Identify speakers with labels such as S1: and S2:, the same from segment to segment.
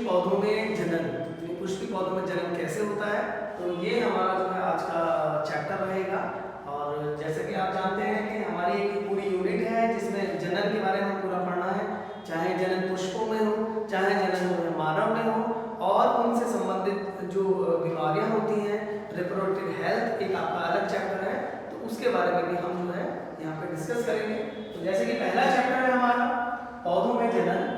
S1: पौधों में जनन, यानी पुष्पी पौधों में जनन कैसे होता है, तो ये हमारा जो है आज का चैप्टर रहेगा। और जैसे कि आप जानते हैं कि हमारी एक पूरी यूनिट है जिसमें जनन के बारे में पूरा पढ़ना है, चाहे जनन पुष्पों में हो, चाहे जनन मानव में हो, और उनसे संबंधित जो बीमारियां होती हैं, रिप्रोडक्टिव हेल्थ एक आपका अलग चैप्टर है, तो उसके बारे में भी हम जो है यहाँ पे डिस्कस करेंगे। तो जैसे कि पहला चैप्टर है हमारा पौधों में जनन।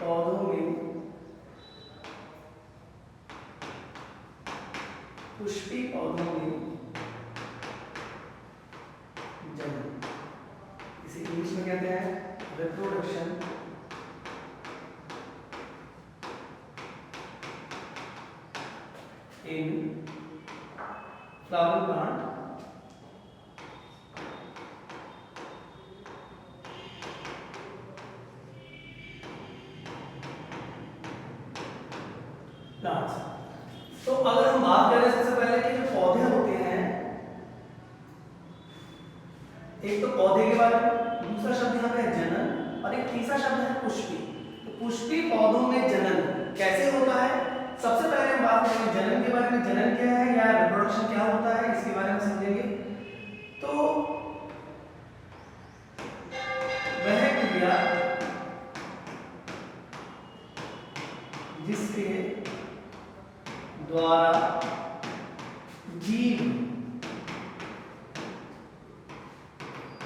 S1: पौधों में पुष्पी पौधों में जनन, इसे इंग्लिश में कहते हैं reproduction in flower plant plants. तो अगर हम बात करें सबसे पहले कि जो पौधे होते हैं, एक तो पौधे के बारे में, दूसरा शब्द यहाँ पे है जनन, और एक तीसरा शब्द है पुष्पी। तो पुष्पी पौधों में जनन कैसे होता है, सबसे पहले हम बात करेंगे जनन के बारे में। जनन क्या है या रिप्रोडक्शन क्या होता है, इसके बारे में समझेंगे। तो वह क्रिया जिसके द्वारा जीव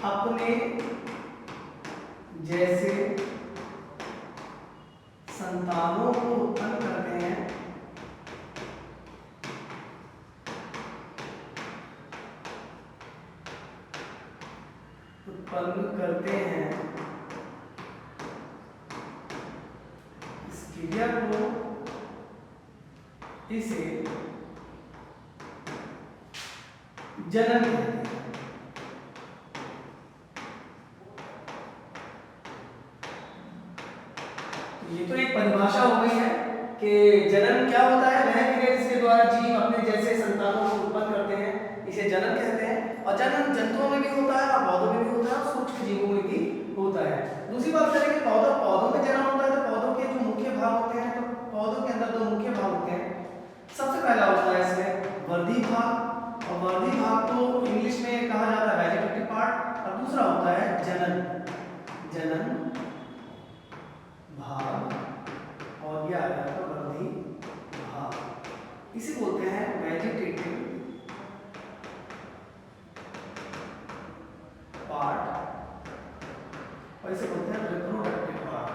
S1: अपने जैसे संतानों को उत्पन्न करते हैं, इस क्रिया को इसे जनन कहते हैं। ये तो एक परिभाषा हो गई है कि जनन क्या होता है, वह क्रिया जिसके द्वारा जीव अपने जैसे संतानों को उत्पन्न करते हैं, इसे जनन कहते हैं। और जनन जंतुओं में भी होता है, और पौधों में भी होता है, और सूक्ष्म जीवों में भी होता है। दूसरी बात करें कि पौधों में जनन होता है, तो पौधों के जो मुख्य भाग होते हैं, तो पौधों के अंदर दो मुख्य भाग होते हैं। सबसे पहला होता है इसमें वर्धी भाग, और वर्धी भाग को इंग्लिश में कहा जाता है वेजिटेटिव पार्ट, और दूसरा होता है जनन भाग, और यह आ जाता है वर्धी भाग। इसे बोलते हैं वेजिटेटिव पार्ट, और इसे बोलते हैं रिप्रोडक्टिव पार्ट।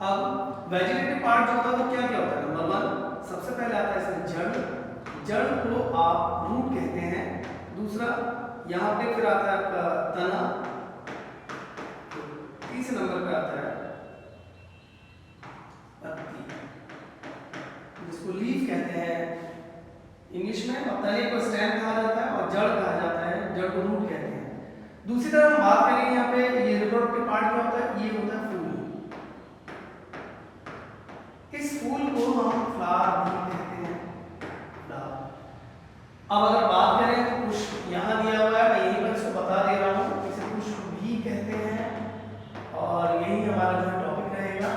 S1: अब वेजिटेटिव पार्ट जो होता है वो क्या क्या होता है। नंबर 1 सबसे पहले आता है इसमें जड़ को आप रूट कहते हैं। दूसरा यहाँ पे फिर आता है आपका तना। तीसरे नंबर पे आता है पत्ती, जिसको लीफ कहते हैं इंग्लिश में, और तने को स्टेम कहा जाता है, और जड़ कहा जाता है, जड़ को रूट कहते हैं। दूसरी तरफ हम बात करेंगे यहाँ पे ये रिप्रोडक्टिव पार्ट क्या होता है, ये होता है फूल। इस फूल को हम फ्लावर भी कहते हैं, फ्लावर। अब अगर बात करें तो पुष्प यहाँ दिया हुआ है, मैं यहीं पर इसको बता दे रहा हूँ, इसे पुष्प भी कहते हैं, और यही हमारा जो टॉपिक रहेगा।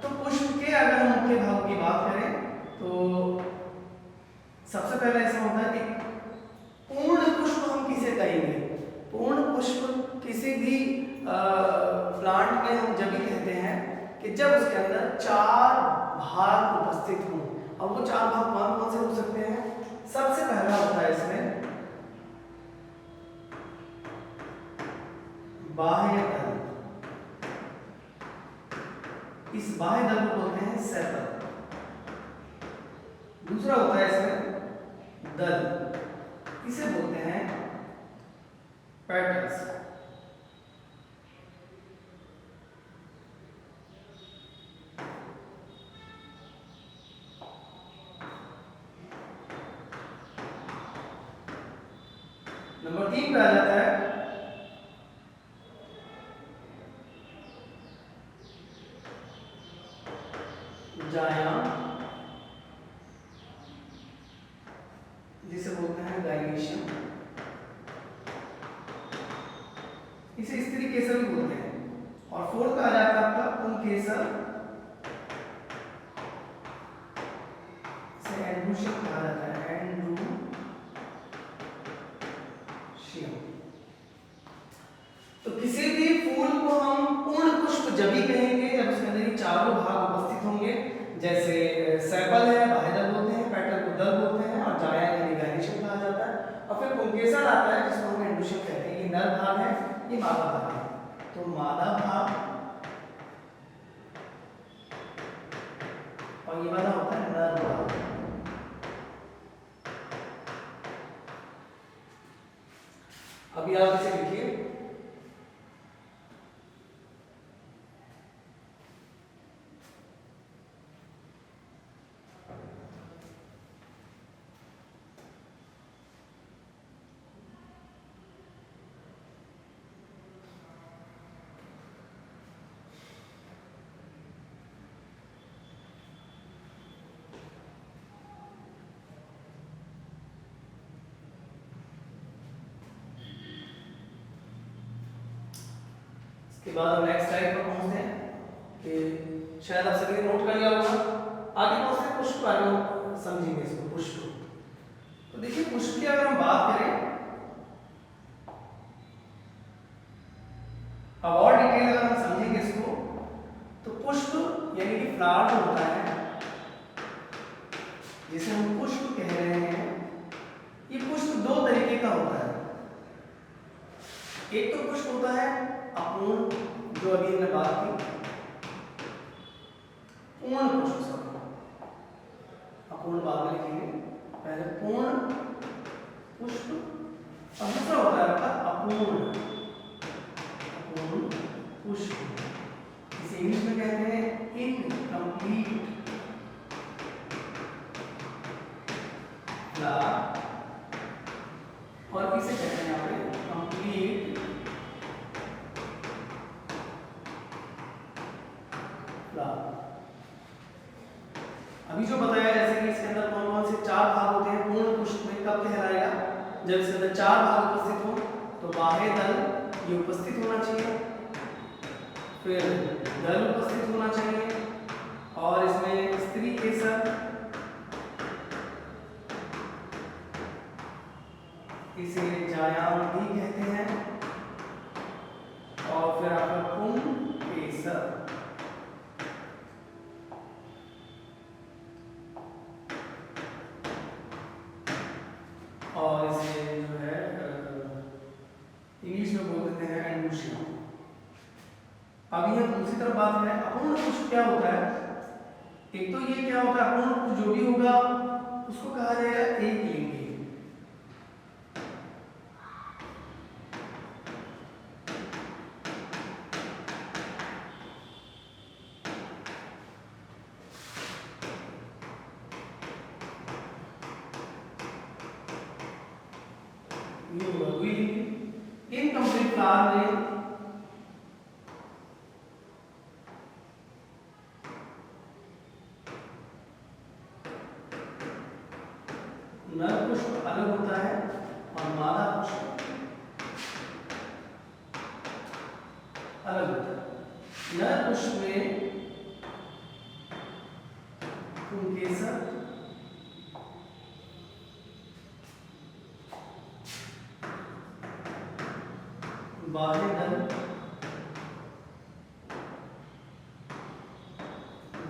S1: तो पुष्प के अगर हम मुख्य भागों की बात करें तो सबसे पहले ऐसा होता है कि पूर्ण पुष्प हम किसे कहेंगे। पूर्ण पुष्प किसी भी प्लांट में हम जब भी कहते हैं कि जब उसके अंदर 4 भाग उपस्थित हों, और वो 4 भाग कौन कौन से हो सकते हैं। सबसे पहला होता है इसमें बाह्य दल, इस बाह्य दल को बोलते हैं सेपल। दूसरा होता है इसमें दल, इसे बोलते हैं पेटल्स। नंबर 3 पे आ जाता है जायाम, जिसे बोलते हैं डायलेशन, इसे स्त्री केसर भी बोलते हैं। और फोर्थ आ जाता है आपका पुंकेसर, इसे एंड्रूशियम कहा जाता है, एंड्रूशियम। तो किसी भी फूल को हम पूर्ण पुष्प जब ही कहेंगे जब उसके अंदर ये चारों भाग उपस्थित होंगे। जैसे सेपल है, बाह्यदल बोलते हैं, पेटल को दल बोलते हैं, और जाया यानी डायलेशन कहा जाता है। और फिर पुंकेसर आता है जिसको हम एंड्रूशियम कहते हैं। ये नर भाग है, ये मादा भाग है। तो मादा भाग और ये वाला होता है नर भाग। अभी आप इसे लिखिए, के बाद हम नेक्स्ट स्लाइड पर पहुंचते हैं कि शायद आप सभी ने नोट कर लिया होगा। आगे पहुंचते हैं पुष्प, आगे समझेंगे इसको पुष्प। तो देखिए पुष्प की अगर हम बात करें, अब और डिटेल अगर हम समझेंगे इसको, तो पुष्प यानी कि फ्लावर जो होता है जिसे हम पुष्प कह रहे हैं, ये पुष्प दो तरीके का होता है। एक तो पुष्प होता है अपूर्ण, जो अभी हमने बात की, पूर्ण पुष्प, अपूर्ण बाद में लिखेंगे, पहले पूर्ण पुष्प, और दूसरा होता है आपका अपूर्ण पुष्प। इसे इंग्लिश में कहते हैं इनकम्प्लीट फ्लावर, और इसे कहते हैं यहाँ पे कंप्लीट फ्लावर। अभी जो बताया जैसे कि इसके अंदर कौन कौन से चार भाग होते हैं पूर्ण पुष्प में, कब कहलाएगा जब इसके अंदर चार भाग उपस्थित हो। तो बाह्य दल ये उपस्थित होना चाहिए, फिर दल उपस्थित होना चाहिए, और इसमें स्त्री केसर, इसे जायाम भी कहते हैं, और फिर आपका पुंकेसर, और इसे जो है इंग्लिश में बोल देते हैं एंड्रूशियम। अभी हम दूसरी तरफ बात करें, अपूर्ण पुष्प क्या होता है। एक तो ये क्या होता है, अपूर्ण पुष्प जो भी होगा उसको कहा जाएगा एक लिंगी। इनकम्प्लीट फ्लावर में नर पुष्प अलग होता है और मादा पुष्प अलग होता है। नर पुष्प में पुंकेसर, बाह्य दल,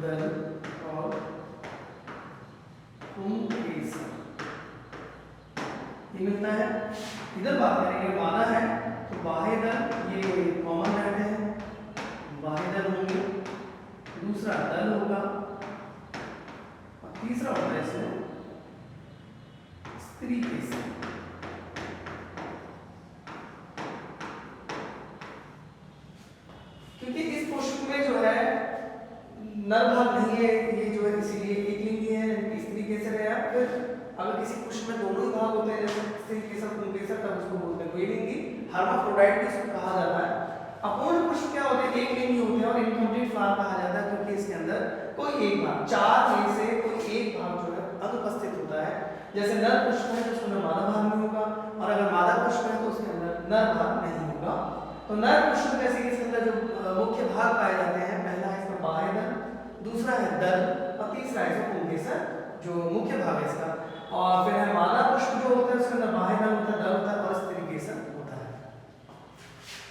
S1: दल और पुंकेसर ये मिलता है। इधर बात करेंगे मादा है तो बाह्य दल ये कॉमन रहते हैं, बाह्य दल होंगे, दूसरा दल होगा, और तीसरा होता है इसमें स्त्री केसर। क्योंकि इस पुष्प में जो है नर भाग नहीं है, ये जो है इसीलिए एक लिंगी है, स्त्री केसर है। फिर अगर किसी पुष्प में दोनों ही भाग होते हैं जैसे स्त्री केसर पुंकेसर, तब उसको बोलते हैं द्विलिंगी, हर्माफ्रोडाइट इसको कहा जाता है। अपूर्ण पुष्प क्या होते हैं, एक लिंगी होते हैं और इनकम्प्लीट फ्लावर कहा जाता है, क्योंकि इसके अंदर कोई एक भाग, चार में से कोई एक भाग जो है अनुपस्थित होता है। जैसे नर पुष्प है तो उसके अंदर मादा भाग नहीं होगा, और अगर मादा पुष्प है तो उसके अंदर नर भाग नहीं होगा। तो नर पुष्प जैसे कि इसके अंदर जो मुख्य भाग पाए जाते हैं, पहला है इसका बाह्य दल, दूसरा है दल, और तीसरा है इसका पुंकेसर जो मुख्य भाग है इसका। और फिर है मादा पुष्प जो होता है उसके अंदर बाह्य दल होता है, दल होता है, और इस तरीके से होता है।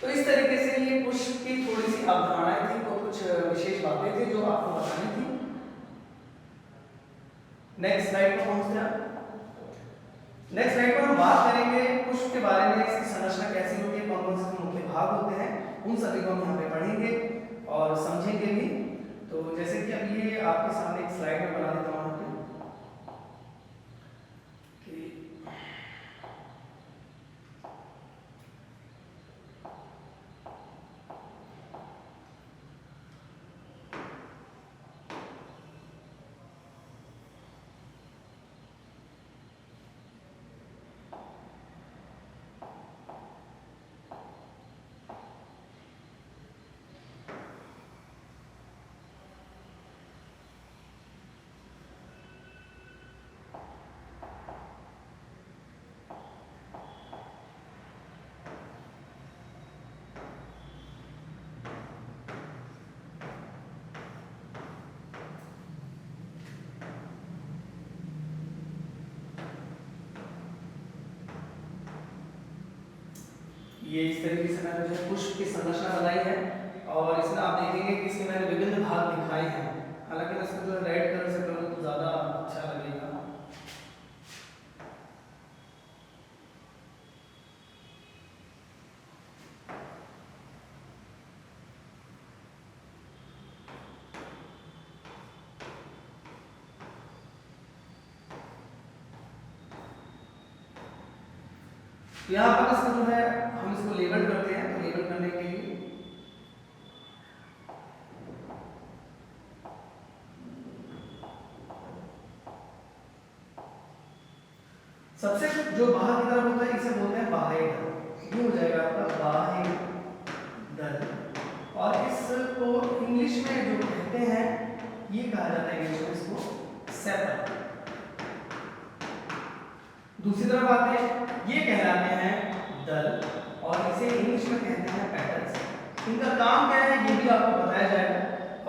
S1: तो इस तरीके से ये पुष्प की थोड़ी सी अवधारणाएं थी, तो कुछ विशेष बातें थी जो आपको बतानी थी। नेक्स्ट स्लाइड पर पहुंचते हैं। नेक्स्ट स्लाइड पर हम बात करेंगे पुष्प के बारे में, इसकी संरचना कैसी होती है, कौन कौन से मुख्य भाग होते हैं, उन सभी को हम यहाँ पे पढ़ेंगे और समझेंगे भी। तो जैसे कि अब ये आपके सामने एक स्लाइड में बना देता हूँ कि ये इस तरीके से मैंने जो पुष्प की संरचना बनाई है, और इसमें आप देखेंगे कि इसमें मैंने विभिन्न भाग दिखाए हैं। हालांकि मैं इसको जो रेड कलर से करूँ तो ज़्यादा अच्छा लगेगा। यहाँ पर इसको जो है हम इसको लेबल करते हैं, तो लेबल करने के लिए सबसे जो बाहर की तरफ होता है इसे बोलते हैं बाह्य दल। ये हो जाएगा आपका बाह्य दल, और इसको इंग्लिश में जो कहते हैं ये कहा जाता है इंग्लिश में इसको सेपल। दूसरी तरफ आते हैं, ये कहलाते हैं दल, और इसे इंग्लिश में कहते हैं पेटल्स। इनका काम क्या है ये भी आपको बताया जाएगा।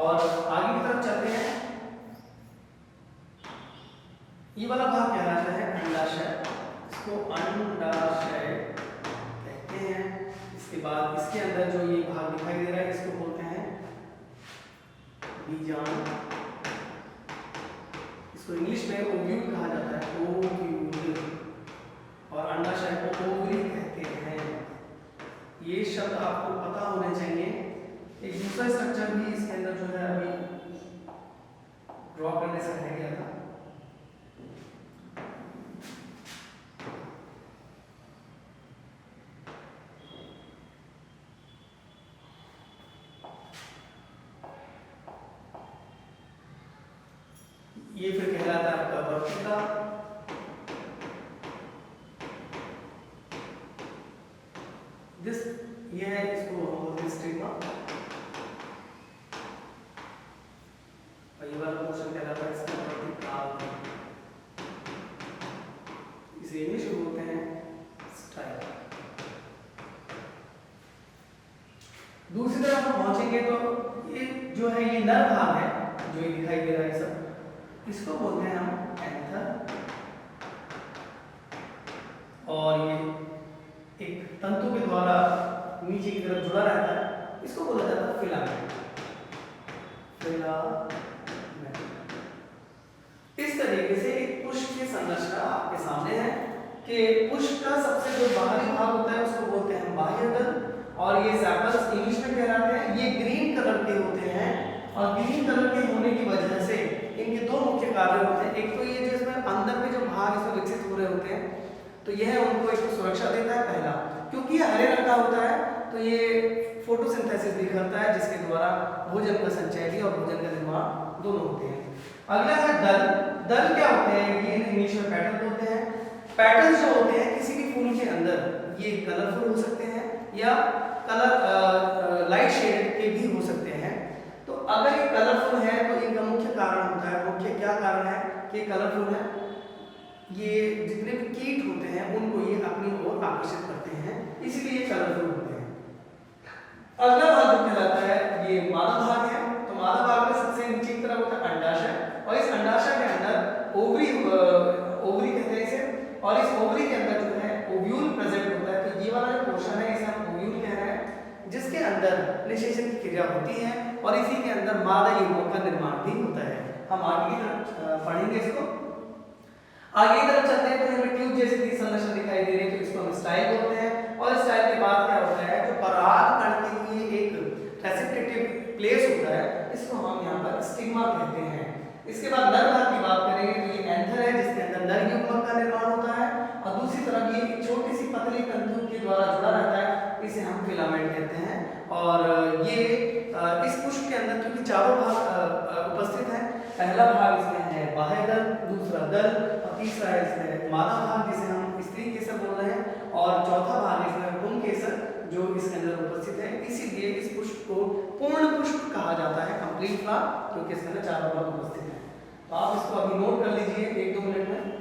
S1: और आगे की तरफ चलते हैं, ये वाला भाग कहलाता है अंडाशय, इसको अंडाशय कहते हैं। इसके बाद इसके अंदर जो ये भाग दिखाई दे रहा है इसको बोलते हैं बीजांड, इसको इंग्लिश में ओव्यूल कहा जाता है, ओव्यूल, और अंडाशय को ओवरी कहते हैं। ये शब्द आपको पता होने चाहिए। एक दूसरा स्ट्रक्चर भी इसके अंदर जो है अभी ड्रॉ करने से रह गया था। ये फिर कहलाता है आपका वर्तिका, जिस ये है इसको हम बोलते हैं स्टिग्मा, और ये वाला पोर्शन कहलाता है इसका वर्तिका, इसे इंग्लिश में बोलते हैं स्टाइल। दूसरी तरफ हम पहुंचेंगे तो ये जो है ये नर भाग है, जो ये दिखाई दे रहा है सब, इसको बोलते हैं हम एंथर, और ये एक तंतु के द्वारा नीचे की तरफ जुड़ा रहता है, इसको बोला जाता है फिलामेंट। फिलामेंट इस तरीके से एक पुष्प की संरचना आपके सामने है कि पुष्प का सबसे जो बाहरी भाग होता है उसको बोलते हैं बाह्य दल, और ये सेपल्स इंग्लिश में कहलाते हैं। ये ग्रीन कलर के होते हैं, और ग्रीन कलर के होने की वजह से इनके दो मुख्य कार्य होते हैं। एक तो ये जो इसमें अंदर के जो भाग इसमें विकसित हो रहे होते हैं, तो यह उनको एक सुरक्षा देता है पहला, क्योंकि ये हरे रंग का होता है तो ये फोटोसिंथेसिस भी करता है, जिसके द्वारा भोजन का संचय भी और भोजन का निर्माण दोनों होते हैं। अगला है दल। दल क्या होते हैं, ये इंग्लिश में पेटल होते हैं। पेटल्स जो होते हैं किसी भी फूल के अंदर ये कलरफुल हो सकते हैं या कलर लाइट शेड के भी हो सकते हैं। तो अगर ये कलरफुल है कि कलरफुल है, ये जितने भी कीट होते हैं उनको ये अपनी ओर आकर्षित करते हैं, इसीलिए कलरफुल होते हैं। अगला भाग जो कहलाता है ये मादा भाग है। तो मादा भाग में सबसे नीचे की तरफ होता है अंडाशय, और इस अंडाशय के अंदर ओवरी कहते हैं इसे, और इस ओवरी के अंदर जो है ओव्यूल प्रेजेंट होता है। तो ये वाला जो पोर्शन है इसे हम ओव्यूल कह रहे हैं, जिसके अंदर निषेचन की क्रिया होती है और इसी के अंदर मादा युग्मक का निर्माण भी होता है। हम आगे की तरफ पढ़ेंगे इसको। आगे की तरफ चलते हैं तो हमें ट्यूब जैसी संरचना दिखाई दे रही है, तो इसको हम स्टाइल बोलते हैं। और स्टाइल के बाद क्या होता है, जो पराग कण के लिए एक रेसिप्टेटिव प्लेस होता है, इसको हम यहाँ पर स्टिग्मा कहते हैं। इसके बाद नर भाग की बात करेंगे तो ये एंथर है, जिसके अंदर नर युग्मक का निर्माण होता है, और दूसरी तरफ ये एक छोटी सी पतली तंतु के द्वारा जुड़ा रहता है, इसे हम फिलामेंट कहते हैं। और ये इस पुष्प के अंदर क्योंकि चारों भाग उपस्थित हैं, पहला भाग इसमें है बाह्य दल, दूसरा दल, और तीसरा है इसमें मादा भाग जिसे हम स्त्री केसर बोल रहे हैं, और चौथा भाग इसमें पुंग केसर जो इसके अंदर उपस्थित है। इसीलिए इस पुष्प को पूर्ण पुष्प कहा जाता है, कंप्लीट फ्लावर, क्योंकि इसके अंदर चारों भाग उपस्थित हैं। तो आप इसको अभी नोट कर लीजिए 1-2 मिनट में।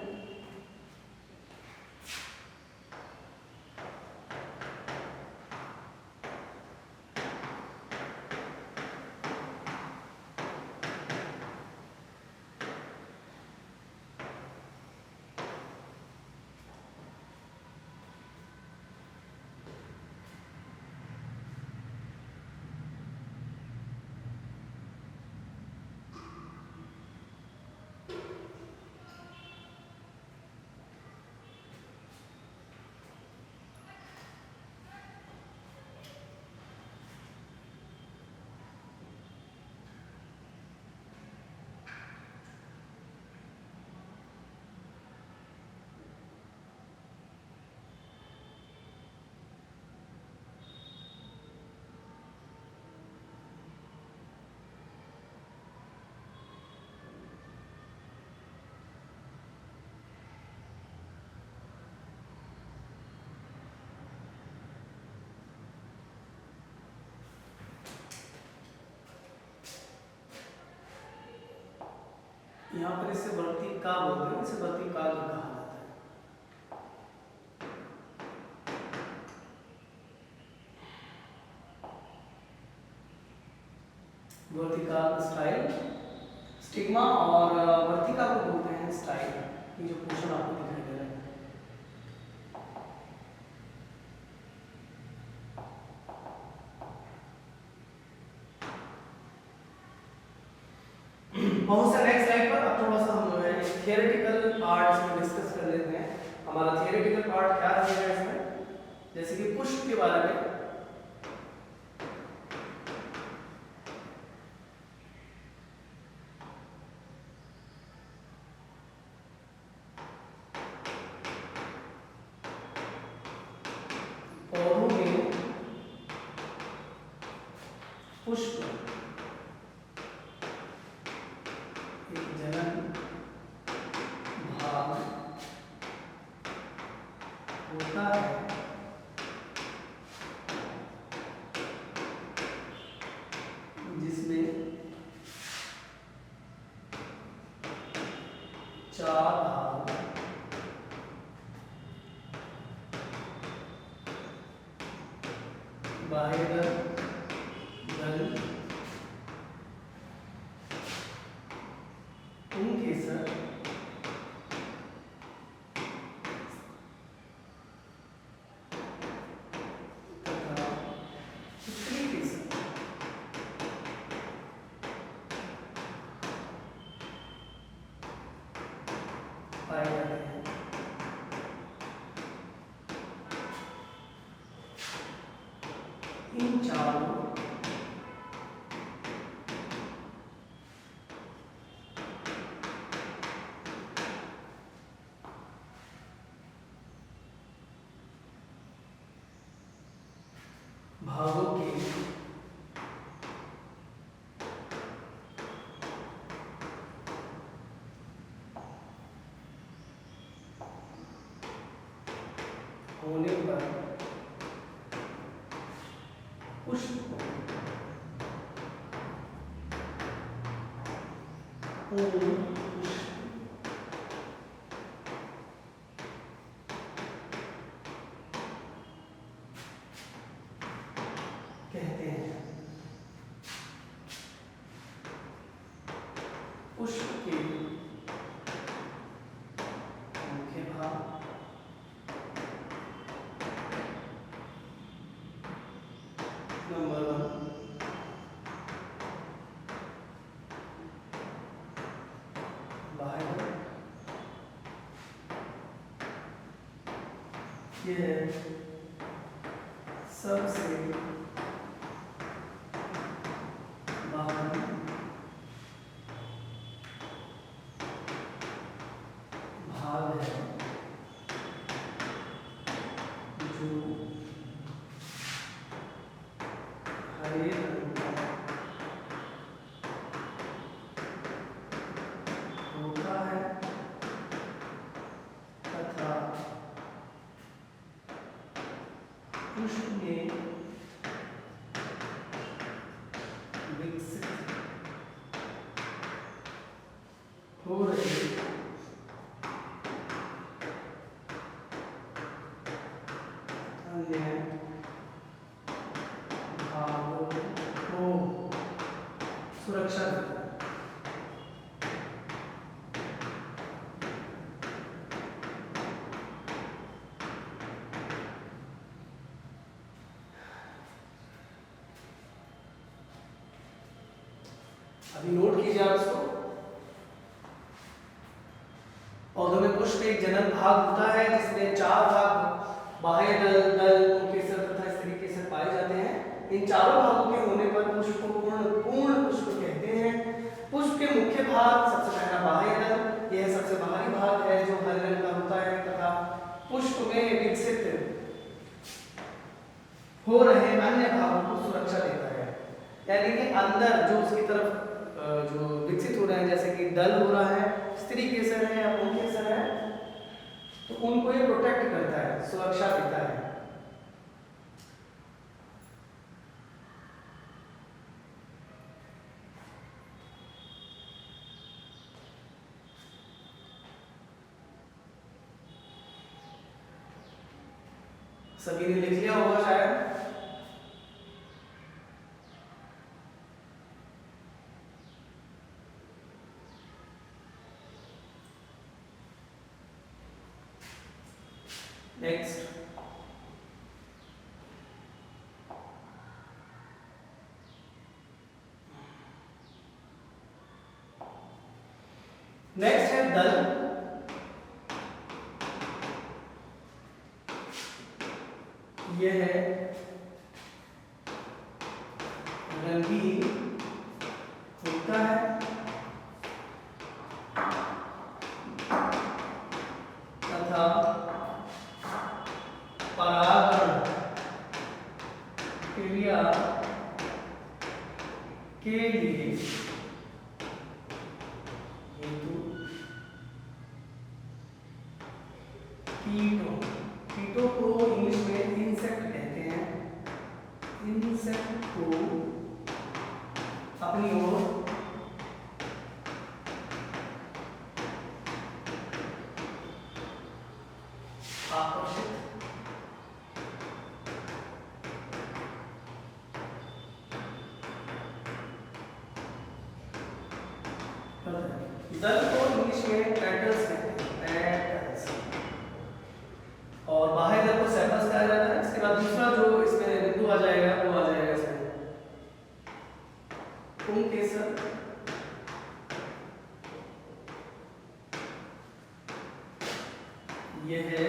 S1: यहाँ पर इसे वर्तिका बोलते हैं, इसे वर्तिका कहा जाता है। वर्तिका स्टाइल, स्टिग्मा और वर्तिका को बोलते हैं स्टाइल। ये जो पोर्शन आपको दिखाई दे रहा है, बहुत से नेक्स्ट स्लाइड पर अब थोड़ा सा हम जो है थियोरेटिकल पार्ट इसमें डिस्कस कर लेते हैं। हमारा थियोरेटिकल पार्ट क्या रहेगा इसमें, जैसे कि पुष्प के बारे में। पौधों में पुष्प होता है, जिसमें 4 भाग बाह्य दल, पुंग केसर पाए जाते हैं। इन चारों भागों के होने पर पुष्प पूर्ण पुष्प पुष्प के मुख्य भाग नंबर 1, बाहर यह सबसे बाहरी भाग है जो हरे रंग का होता है तथा पुष्प में विकसित हो रहे अन्य भागों को सुरक्षा देता है। अभी नोट कीजिए आप इसको। पौधों में पुष्प एक जनन भाग होता है जिसमें 4 भाग बाह्य दल केसर तथा इस तरीके से पाए जाते हैं। इन चारों भागों के होने पर पुष्प को पूर्ण पुष्प कहते हैं। पुष्प के मुख्य भाग सबसे पहला बाह्य दल, यह सबसे बाहरी भाग है जो हरे रंग का होता है तथा पुष्प में विकसित हो रहे अन्य भागों को सुरक्षा देता है। यानी कि अंदर जो उसकी तरफ जो विकसित हो रहे हैं, जैसे कि दल हो रहा है, स्त्री केसर है या पुंकेसर केसर है, तो उनको ये प्रोटेक्ट करता है, सुरक्षा देता है। सभी ने लिख लिया होगा शायद। नेक्स्ट है दल। यह है रंगीन होता है तथा परागण क्रिया के लिए हेतु कीटों को इंग्लिश में इंसेक्ट कहते हैं। इंसेक्ट को अपनी ओर आकर्षित दल को इंग्लिश में पेटल्स कहते हैं, पेटल्स। और बाह्य दल को सेपल्स कहा जाता है। इसके बाद दूसरा जो इसमें बिंदु आ जाएगा वो आ जाएगा इसमें पुंकेसर। यह है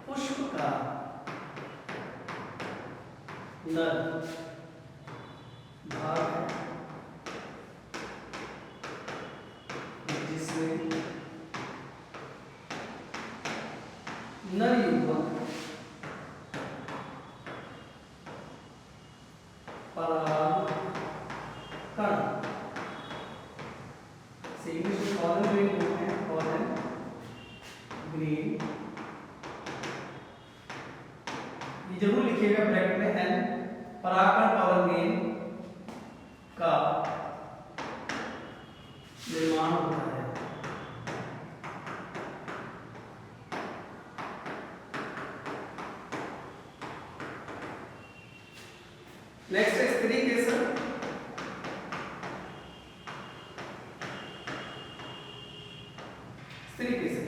S1: पुष्प का नर भाग है जिसमें नर युग्मक परागकण से इंग्लिश में पॉलन ग्रेन बोलते हैं, पॉलन ग्रेन। ये जरूर लिखिएगा ब्रैकेट में एन। परागकण पॉलन ग्रेन का निर्माण होता है। नेक्स्ट है स्त्री केसर। इस तरीके से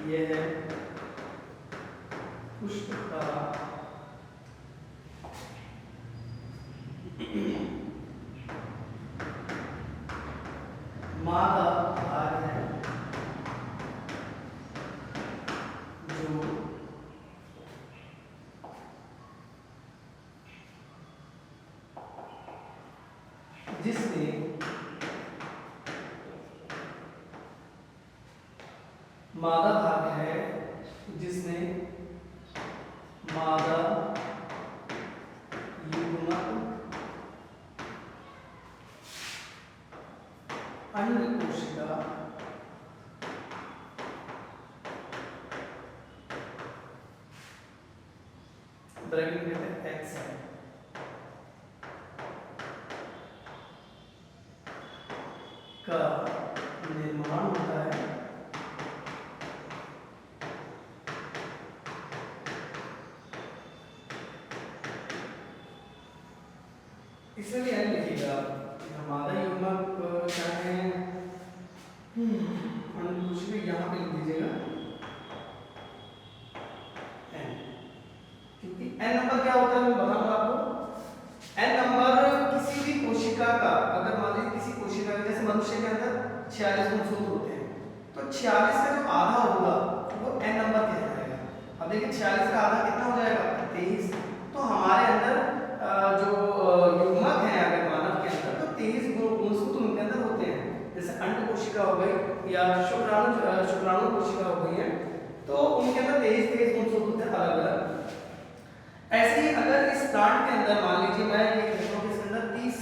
S1: ये है पुष्प का मादा भाग है जो जिसने मादा भाग है जिसने मादा युग्मक अंड कोशिका ब्रैकेट में कहते हैं एक्स है का निर्माण होता है इसमें भी एन लिखिएगा मादा युग्मक क्या है कुछ भी यहाँ पे लिख दीजिएगा एन, क्योंकि एन नंबर क्या होता है मैं बताऊंगा आपको। एन नंबर किसी भी कोशिका का, अगर मान लीजिए किसी कोशिका का, जैसे मनुष्य के अंदर 46 गुणसूत्र होते हैं, तो 46 का जो आधा होगा वो एन नंबर कहलाएगा। अब देखिए 46 का आधा कितना हो जाएगा 23। तो हमारे अंदर जो युग्मक है अगर मानव के अंदर, तो 23 गुणसूत्र उनके अंदर होते हैं। जैसे अंड कोशिका हो गई या शुक्राणु कोशिका हो गई है, तो उनके अंदर 23 गुणसूत्र होते हैं अलग अलग। ऐसे ही अगर इस प्लांट के अंदर मान लीजिए मैं ये कहता हूँ कि इसके अंदर 30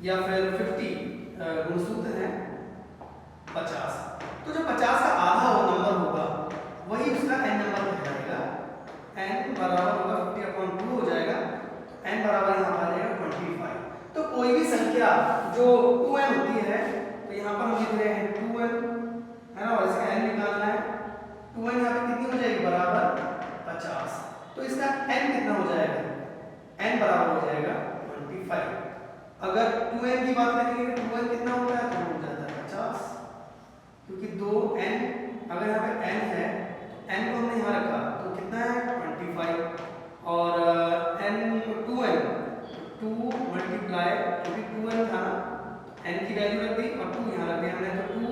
S1: या फिर 50 गुणसूत्र हैं 50, तो जो 50 का आधा वो नंबर होगा वही उसका एन नंबर कहलाएगा। एन बराबर होगा 50/2 हो जाएगा, तो एन बराबर यहाँ आ जाएगा 25। तो कोई भी संख्या जो 2n होती है, तो यहाँ पर हम लिख रहे हैं 2n है ना, और इसका n निकालना है। 2n यहाँ पे कितनी हो जाएगी बराबर 50, तो इसका n कितना हो जाएगा, n बराबर हो जाएगा 25। अगर 2n की बात करेंगे तो 2n कितना होता है, तो हो जाता है 50, क्योंकि 2n अगर यहाँ पे n है तो n को हमने यहाँ रखा तो कितना है 25, और n 2n 2 मल्टीप्लाई, क्योंकि 2n था ना, n की वैल्यू रख दी और 2 यहाँ रख दिया हमने, तो 2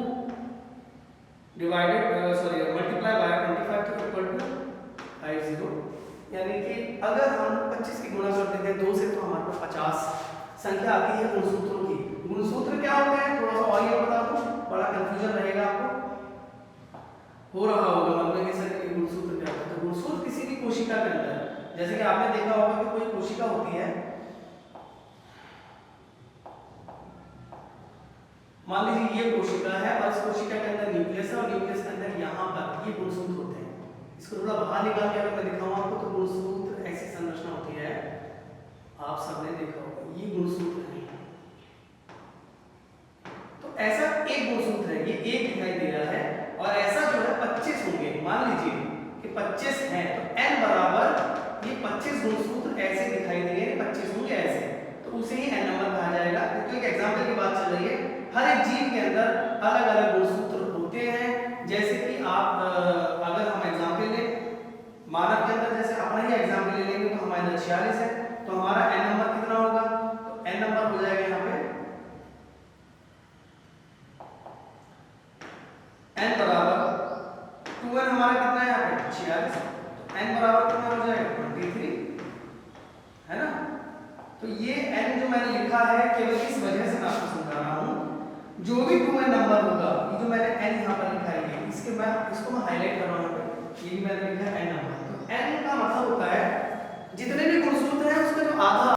S1: डिवाइडेड सॉरी मल्टीप्लाई बाय 25 तो इक्वल टू 50। यानी कि अगर हम 25 की गुणा कर देते हैं 2 से, तो हमारे पास 50 संख्या आती है गुणसूत्रों की। गुणसूत्र क्या होते हैं थोड़ा सा और ये बता दूं, बड़ा कंफ्यूजन रहेगा आपको, हो रहा होगा मन में कि सर ये गुणसूत्र क्या होता है। तो गुणसूत्र किसी भी कोशिका के अंदर, जैसे कि आपने देखा होगा कि कोई कोशिका होती है, मान लीजिए ये कोशिका है और इस कोशिका के अंदर न्यूक्लियस है, और न्यूक्लियस के अंदर यहाँ पर ये गुणसूत्र होते हैं। इसको थोड़ा बाहर निकाल के अगर मैं दिखाऊं आपको, तो गुणसूत्र ऐसी संरचना होती है, आप सबने देखा होगा, ये गुणसूत्र है। तो ऐसा एक गुणसूत्र है, ये एक दिखाई दे रहा है, और ऐसा जो है 25 होंगे। मान लीजिए कि 25 हैं, तो n बराबर ये 25 गुणसूत्र ऐसे दिखाई देंगे, 25 होंगे ऐसे, तो उसे ही n नंबर कहा जाएगा। तो एक एग्जांपल की बात चल रही है, हर एक जीव के अंदर अलग अलग गुणसूत्र होते हैं। जैसे कि आप अगर हम एग्जांपल लें मानव के अंदर, जैसे अपना ही एग्जांपल ले लेंगे, तो हमारे अंदर 46 है, तो हमारा n नंबर कितना होगा, तो n नंबर हो जाएगा यहाँ पे n बराबर 2n, हमारा कितना है यहाँ पे 46, तो n बराबर कितना हो जाएगा 23, है ना। तो ये n जो मैंने लिखा है केवल इस वजह से मैं आपको समझा रहा हूँ, जो भी 2n नंबर होगा, ये जो मैंने n यहाँ पर लिखा है इसके मैं इसको मैं हाईलाइट कर रहा हूँ, ये भी मैंने लिखा है n नंबर। तो n का मतलब होता है जितने भी गुणसूत्र हैं उसका जो आधा